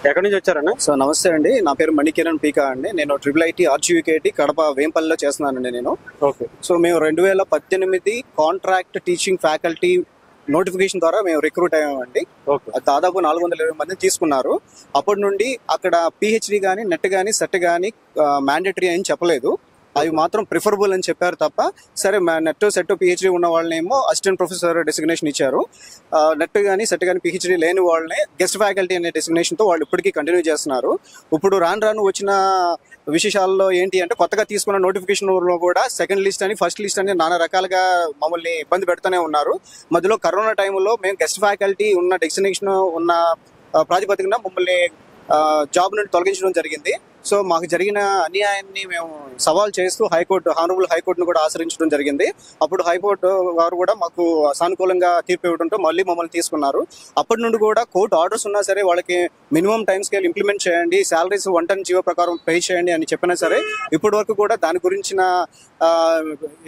ఎక్కడి నుంచి వచ్చారన్న? సో నమస్తే అండి, నా పేరు మణికిరణ్ పీకా అండి. నేను IIIT RGVKT కడప వేంపల్లిలో చేస్తున్నానండి నేను. ఓకే. సో మేము 2018 కాంట్రాక్ట్ టీచింగ్ ఫ్యాకల్టీ నోటిఫికేషన్ ద్వారా మేము రిక్రూట్ అయ్యామండి. దాదాపు 420 మందిని తీసుకున్నారు. అప్పటి నుండి అక్కడ PhD కానీ నెట్ కానీ సెట్ కానీ మ్యాండేటరీ అని చెప్పలేదు. అవి మాత్రం ప్రిఫరబుల్ అని చెప్పారు తప్ప, సరే నెట్ సెట్ PhD ఉన్న వాళ్ళనేమో అసిస్టెంట్ ప్రొఫెసర్ డెసిగ్నేషన్ ఇచ్చారు. నెట్ కానీ సెట్ కానీ PhD లేని వాళ్ళని గెస్ట్ ఫ్యాకల్టీ అనే డెసిగ్నేషన్తో వాళ్ళు ఇప్పటికీ కంటిన్యూ చేస్తున్నారు. ఇప్పుడు రాను వచ్చిన విశేషాల్లో ఏంటి అంటే, కొత్తగా తీసుకున్న నోటిఫికేషన్లో కూడా సెకండ్ లిస్ట్ అని ఫస్ట్ లిస్ట్ అని నానా రకాలుగా మమ్మల్ని ఇబ్బంది పెడుతూనే ఉన్నారు. మధ్యలో కరోనా టైంలో మేము గెస్ట్ ఫ్యాకల్టీ ఉన్న డెసిగ్నేషన్ ఉన్న ప్రాతిపదికన మమ్మల్ని జాబ్ నుండి తొలగించడం జరిగింది. సో మాకు జరిగిన అన్యాయాన్ని మేము సవాల్ చేస్తూ హానరబుల్ హైకోర్టును కూడా ఆశ్రయించడం జరిగింది. అప్పుడు హైకోర్టు వారు కూడా మాకు సానుకూలంగా తీర్పు ఇవ్వడంతో మళ్ళీ మమ్మల్ని తీసుకున్నారు. అప్పటి నుండి కూడా కోర్టు ఆర్డర్స్ ఉన్నా సరే వాళ్ళకి మినిమం టైం స్కేల్ ఇంప్లిమెంట్ చేయండి, శాలరీస్ 110 జీవో ప్రకారం పే చేయండి అని చెప్పినా సరే ఇప్పటి వరకు కూడా దాని గురించిన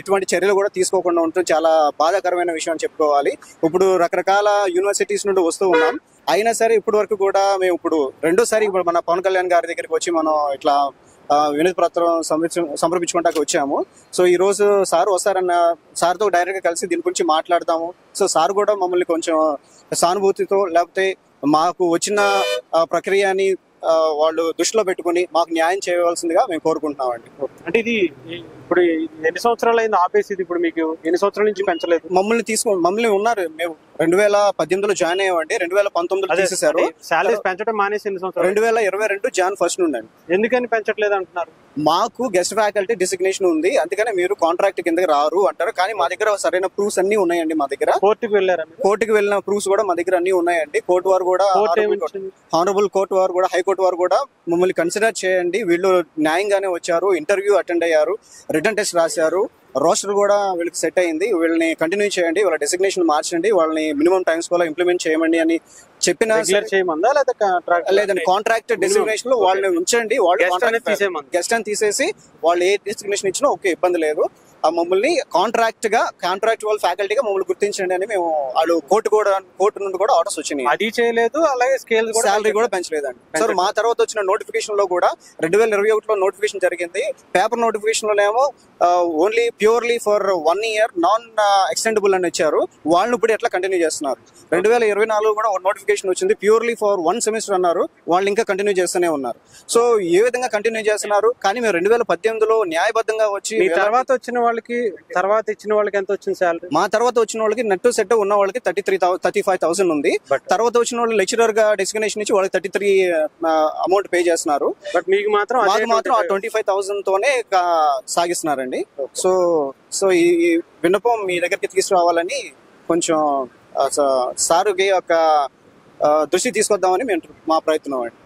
ఇటువంటి చర్యలు కూడా తీసుకోకుండా ఉండటం చాలా బాధాకరమైన విషయం అని చెప్పుకోవాలి. ఇప్పుడు రకరకాల యూనివర్సిటీస్ నుండి వస్తూ ఉన్నాం, అయినా సరే ఇప్పటి వరకు కూడా మేము ఇప్పుడు రెండోసారి మన పవన్ కళ్యాణ్ గారి దగ్గరికి వచ్చి మనం ఇట్లా వినతి పత్రం సమర్పించుకోవడానికి వచ్చాము. సో ఈ రోజు సార్ వస్తారన్న, సార్తో డైరెక్ట్గా కలిసి దీని గురించి మాట్లాడతాము. సో సార్ కూడా మమ్మల్ని కొంచెం సానుభూతితో, లేకపోతే మాకు వచ్చిన ప్రక్రియని వాళ్ళు దృష్టిలో పెట్టుకుని మాకు న్యాయం చేయవలసిందిగా మేము కోరుకుంటున్నామండి. అంటే ఇది ఇప్పుడు ఎన్ని సంవత్సరాలు అయింది ఆపేసి? ఇప్పుడు మీకు ఎన్ని సంవత్సరాల నుంచి పెంచలేదు? మమ్మల్ని ఉన్నారు, మేము 2018లో జాయిన్ అయ్యామండి. 2019లో తీసేశారు. సాలరీస్ పెంచడం మానేసి ఎన్ని సంవత్సరాలు? 2022 జాన్ 1 నుండి అండి. ఎందుకని పెంచట్లేదు అంటున్నారు? మాకు గెస్ట్ ఫ్యాకల్టీ డిసిగ్నేషన్ ఉంది, అందుకనే మీరు కాంట్రాక్ట్ కిందకి రారు అంటారు. కానీ మా దగ్గర సరైన ప్రూఫ్స్ అన్ని ఉన్నాయండి. మా దగ్గర కోర్టుకి వెళ్ళిన ప్రూఫ్స్ కూడా మా దగ్గర అన్ని ఉన్నాయండి. కోర్టు వారు కూడా, హానరబుల్ కోర్టు వారు కూడా, హైకోర్టు వారు కూడా మమ్మల్ని కన్సిడర్ చేయండి, వీళ్ళు న్యాయంగానే వచ్చారు, ఇంటర్వ్యూ అటెండ్ అయ్యారు, రిటర్న్ టెస్ట్ రాశారు, రోస్టర్ కూడా వీళ్ళకి సెట్ అయింది, వీళ్ళని కంటిన్యూ చేయండి, వాళ్ళ డెసిగ్నేషన్ మార్చండి, వాళ్ళని మినిమం టైమ్స్ కూడా ఇంప్లిమెంట్ చేయమండి అని చెప్పిన లేదండి. కాంట్రాక్ట్ డెసిగ్నేషన్ లో వాళ్ళని ఉంచండి, వాళ్ళు గెస్ట్ అని తీసేసి వాళ్ళు ఏ డెసిగ్నేషన్ ఇచ్చినా ఓకే, ఇబ్బంది లేదు. మమ్మల్ని కాంట్రాక్చువల్ ఫ్యాకల్టీగా మమ్మల్ని గుర్తించండి అని మేము వాళ్ళు కోర్టు నుండి కూడా ఆర్డర్స్ వచ్చినాయి. అది చేయలేదు, అలాగే శాలరీ కూడా పెంచలేదండి. సార్ మా తర్వాత వచ్చిన నోటిఫికేషన్ లో కూడా 2021లో నోటిఫికేషన్ జరిగింది. పేపర్ నోటిఫికేషన్ లోనేమో only purely for 1 year non extendable అని ఇచ్చారు. వాళ్ళు ఇప్పుడు ఎట్లా కంటిన్యూ చేస్తున్నారు? 2024 కూడా ఒక నోటిఫికేషన్ వచ్చింది, ప్యూర్లీ ఫర్ 1 semester అన్నారు, వాళ్ళు ఇంకా కంటిన్యూ చేస్తూనే ఉన్నారు. సో ఏ విధంగా కంటిన్యూ చేస్తున్నారు? కానీ మేము 2018లో న్యాయబద్ధంగా వచ్చి తర్వాత ఇచ్చిన వాళ్ళకి ఎంత వచ్చింది శాలరీ? మా తర్వాత వచ్చిన వాళ్ళకి నెట్ సెట్ ఉన్న వాళ్ళకి 35,000 ఉంది. తర్వాత వచ్చిన వాళ్ళు లెక్చరర్ గా డెసిగ్నేషన్ ఇచ్చి వాళ్ళకి 33 అమౌంట్ పే చేస్తున్నారు. బట్ మీకు మాత్రం ఆ 25,000 తోనే సాగిస్తున్నారండి. సో ఈ విన్నపం మీ దగ్గరికి తీసుకురావాలని కొంచెం సారుకి ఒక దృష్టి తీసుకొద్దామని మా ప్రయత్నం అండి.